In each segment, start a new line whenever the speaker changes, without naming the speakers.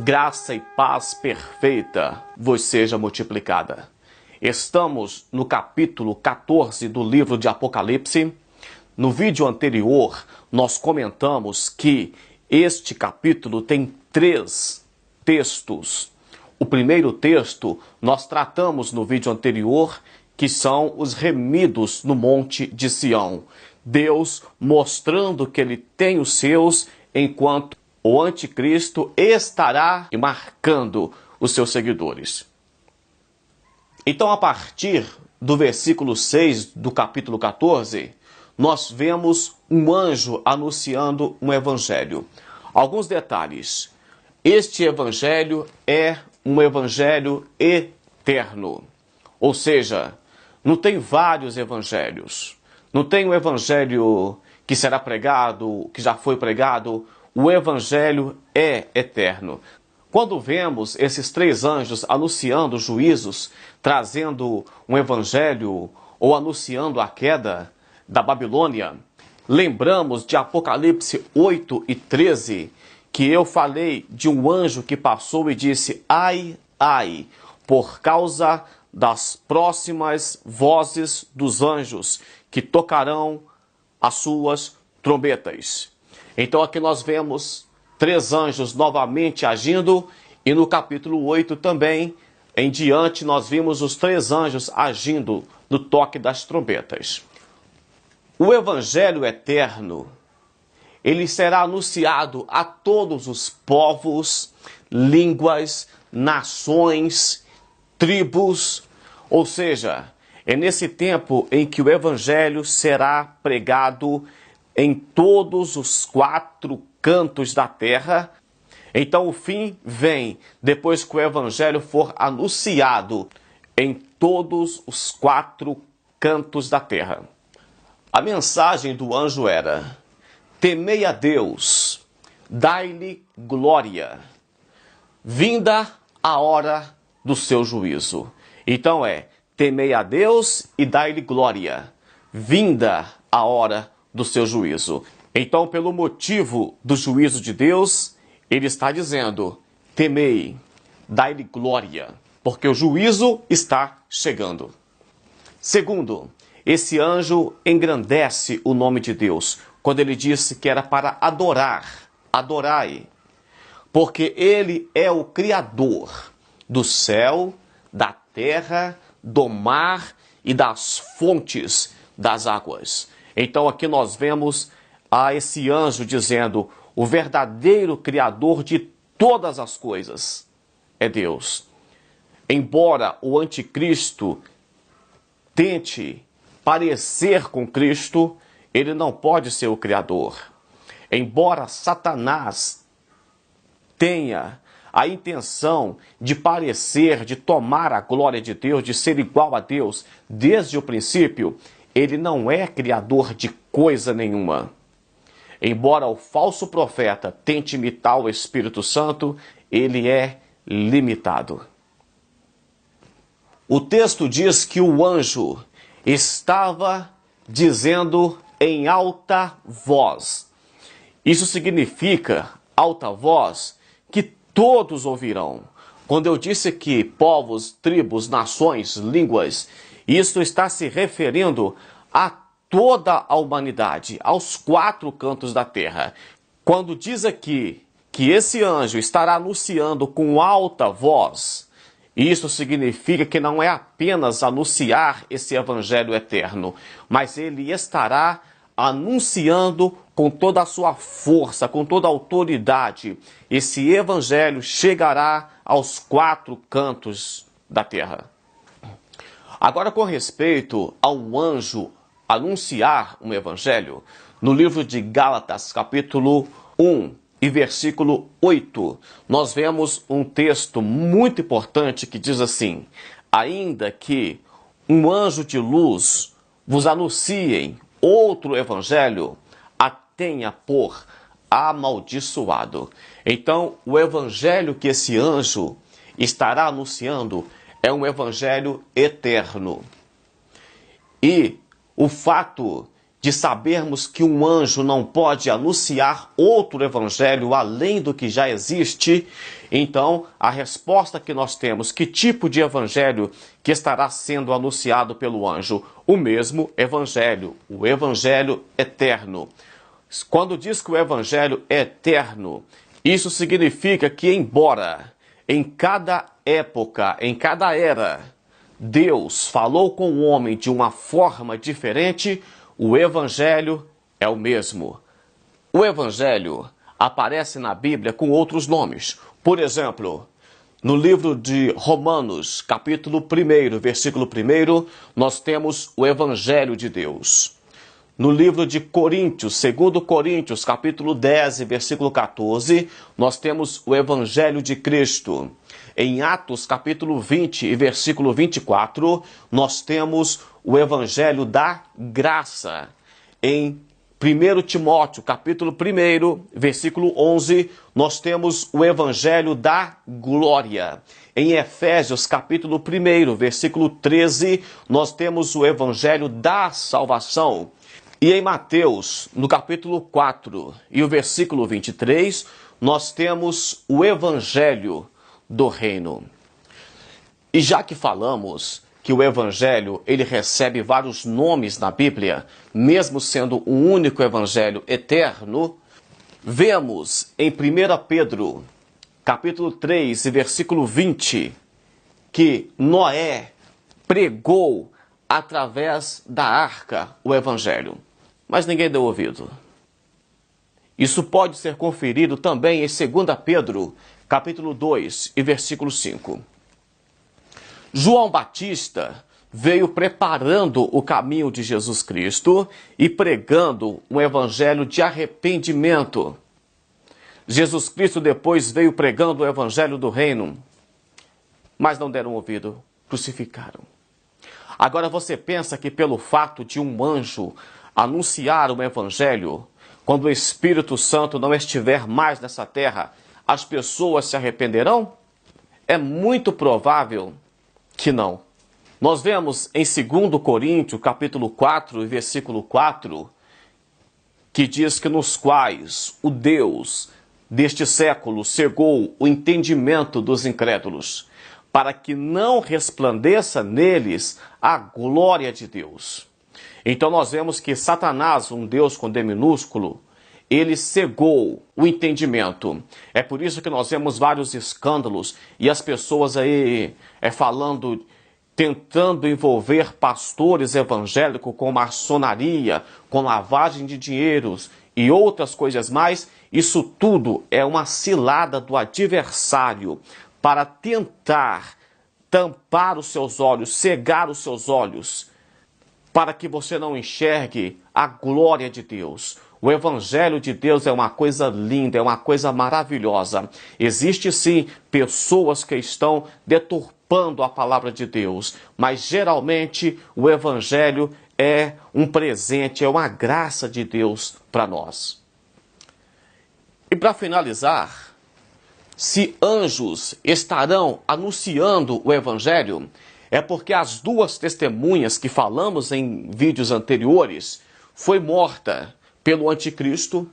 Graça e paz perfeita vos seja multiplicada. Estamos no capítulo 14 do livro de Apocalipse. No vídeo anterior, nós comentamos que este capítulo tem 3 textos. O primeiro texto nós tratamos no vídeo anterior, que são os remidos no Monte de Sião. Deus mostrando que ele tem os seus, enquanto o anticristo estará marcando os seus seguidores. Então, a partir do versículo 6 do capítulo 14, nós vemos um anjo anunciando um evangelho. Alguns detalhes. Este evangelho é um evangelho eterno. Ou seja, não tem vários evangelhos. Não tem um evangelho que será pregado, que já foi pregado. O evangelho é eterno. Quando vemos esses 3 anjos anunciando juízos, trazendo um evangelho ou anunciando a queda da Babilônia, lembramos de Apocalipse 8 e 13, que eu falei de um anjo que passou e disse: ai, ai, por causa das próximas vozes dos anjos que tocarão as suas trombetas. Então aqui nós vemos 3 anjos novamente agindo, e no capítulo 8 também, em diante, nós vimos os 3 anjos agindo no toque das trombetas. O evangelho eterno, ele será anunciado a todos os povos, línguas, nações, tribos, ou seja, é nesse tempo em que o evangelho será pregado em todos os 4 cantos da terra. Então o fim vem depois que o evangelho for anunciado em todos os 4 cantos da terra. A mensagem do anjo era: temei a Deus, dai-lhe glória, vinda a hora do seu juízo. Então temei a Deus e dai-lhe glória, vinda a hora do seu juízo. Então, pelo motivo do juízo de Deus, ele está dizendo: temei, dai-lhe glória, porque o juízo está chegando. Segundo, esse anjo engrandece o nome de Deus, quando ele disse que era para adorar, adorai, porque ele é o Criador do céu, da terra, do mar e das fontes das águas. Então aqui nós vemos a esse anjo dizendo: o verdadeiro Criador de todas as coisas é Deus. Embora o anticristo tente parecer com Cristo, ele não pode ser o Criador. Embora Satanás tenha a intenção de parecer, de tomar a glória de Deus, de ser igual a Deus desde o princípio, ele não é criador de coisa nenhuma. Embora o falso profeta tente imitar o Espírito Santo, ele é limitado. O texto diz que o anjo estava dizendo em alta voz. Isso significa, alta voz, que todos ouvirão. Quando eu disse que povos, tribos, nações, línguas, isso está se referindo a toda a humanidade, aos 4 cantos da terra. Quando diz aqui que esse anjo estará anunciando com alta voz, isso significa que não é apenas anunciar esse evangelho eterno, mas ele estará anunciando com toda a sua força, com toda a autoridade. Esse evangelho chegará aos 4 cantos da terra. Agora, com respeito ao anjo anunciar um evangelho, no livro de Gálatas, capítulo 1 e versículo 8, nós vemos um texto muito importante que diz assim: ainda que um anjo de luz vos anuncie outro evangelho, a tenha por amaldiçoado. Então, o evangelho que esse anjo estará anunciando é um evangelho eterno. E o fato de sabermos que um anjo não pode anunciar outro evangelho além do que já existe, então a resposta que nós temos, que tipo de evangelho que estará sendo anunciado pelo anjo? O mesmo evangelho, o evangelho eterno. Quando diz que o evangelho é eterno, isso significa que embora em cada época, em cada era, Deus falou com o homem de uma forma diferente, o evangelho é o mesmo. O evangelho aparece na Bíblia com outros nomes. Por exemplo, no livro de Romanos, capítulo 1, versículo 1, nós temos o evangelho de Deus. No livro de Coríntios, 2 Coríntios, capítulo 10, versículo 14, nós temos o evangelho de Cristo. Em Atos, capítulo 20 e versículo 24, nós temos o evangelho da graça. Em 1 Timóteo, capítulo 1, versículo 11, nós temos o evangelho da glória. Em Efésios, capítulo 1, versículo 13, nós temos o evangelho da salvação. E em Mateus, no capítulo 4 e o versículo 23, nós temos o evangelho do reino. E já que falamos que o evangelho ele recebe vários nomes na Bíblia, mesmo sendo um único evangelho eterno, vemos em 1 Pedro, capítulo 3 e versículo 20, que Noé pregou através da arca o evangelho. Mas ninguém deu ouvido. Isso pode ser conferido também em 2 Pedro, capítulo 2 e versículo 5. João Batista veio preparando o caminho de Jesus Cristo e pregando um evangelho de arrependimento. Jesus Cristo depois veio pregando o evangelho do reino, mas não deram ouvido, crucificaram. Agora você pensa que pelo fato de um anjo anunciar um evangelho, quando o Espírito Santo não estiver mais nessa terra, as pessoas se arrependerão? É muito provável que não. Nós vemos em 2 Coríntios, capítulo 4, versículo 4, que diz que nos quais o Deus deste século cegou o entendimento dos incrédulos, para que não resplandeça neles a glória de Deus. Então nós vemos que Satanás, um Deus com D minúsculo, ele cegou o entendimento. É por isso que nós vemos vários escândalos e as pessoas aí falando, tentando envolver pastores evangélicos com maçonaria, com lavagem de dinheiros e outras coisas mais. Isso tudo é uma cilada do adversário para tentar tampar os seus olhos, cegar os seus olhos, para que você não enxergue a glória de Deus. O evangelho de Deus é uma coisa linda, é uma coisa maravilhosa. Existe sim pessoas que estão deturpando a palavra de Deus, mas geralmente o evangelho é um presente, é uma graça de Deus para nós. E para finalizar, se anjos estarão anunciando o evangelho, é porque as duas testemunhas que falamos em vídeos anteriores foi morta pelo anticristo.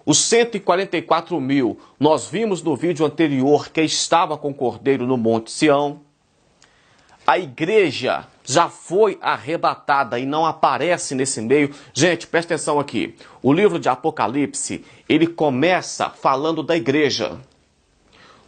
Os 144 mil, nós vimos no vídeo anterior que estava com o Cordeiro no Monte Sião. A igreja já foi arrebatada e não aparece nesse meio. Gente, presta atenção aqui. O livro de Apocalipse, ele começa falando da igreja.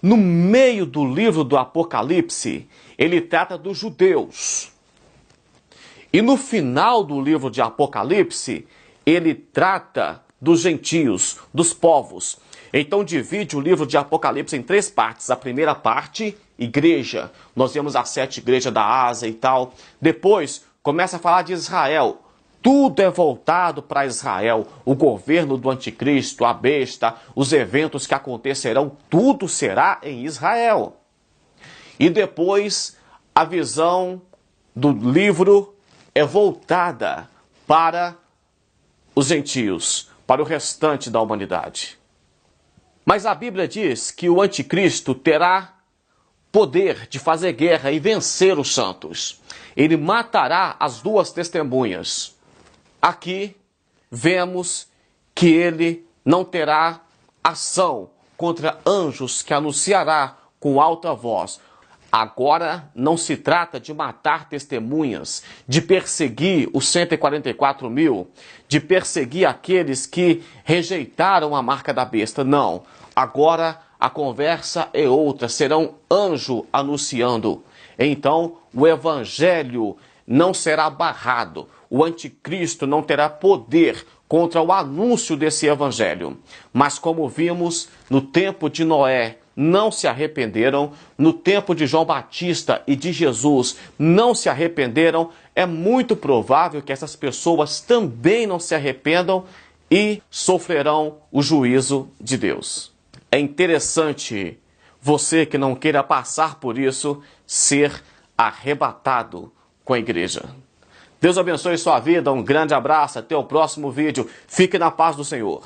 No meio do livro do Apocalipse, ele trata dos judeus. E no final do livro de Apocalipse, ele trata dos gentios, dos povos. Então divide o livro de Apocalipse em 3 partes. A primeira parte, igreja. Nós vemos as 7 igrejas da Ásia e tal. Depois, começa a falar de Israel. Tudo é voltado para Israel. O governo do anticristo, a besta, os eventos que acontecerão, tudo será em Israel. E depois, a visão do livro é voltada para os gentios, para o restante da humanidade. Mas a Bíblia diz que o anticristo terá poder de fazer guerra e vencer os santos. Ele matará as 2 testemunhas aqui vemos que ele não terá ação contra anjos que anunciará com alta voz. Agora não se trata de matar testemunhas, de perseguir os 144 mil, de perseguir aqueles que rejeitaram a marca da besta. Não. Agora a conversa é outra. Será um anjo anunciando. Então o evangelho não será barrado. O anticristo não terá poder contra o anúncio desse evangelho. Mas como vimos no tempo de Noé, não se arrependeram, no tempo de João Batista e de Jesus não se arrependeram, é muito provável que essas pessoas também não se arrependam e sofrerão o juízo de Deus. É interessante você que não queira passar por isso, ser arrebatado com a igreja. Deus abençoe sua vida, um grande abraço, até o próximo vídeo. Fique na paz do Senhor.